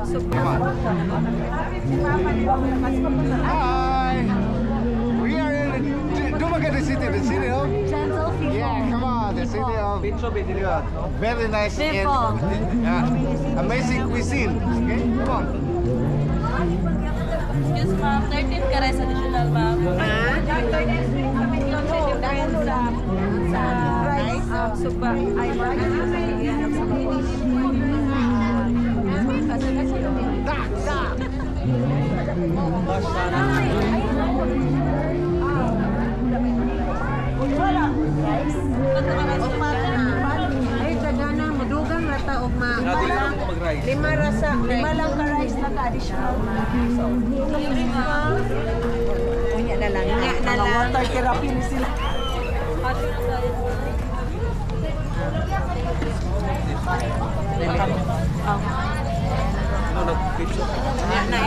Hi. We are in Dumaguete the city of. Gentle people. Yeah, come on, the city of. Yeah, very nice and amazing cuisine. Okay, come on. Excuse ma'am, 13 ka rice additional ma'am. Sa rice, suba, ay Ay, kadana, madugang rata o lima rasa, lima lang ka rice na ka-additional. Unya na lang, unya na lang. Water therapy ni sila. Oh. Unya na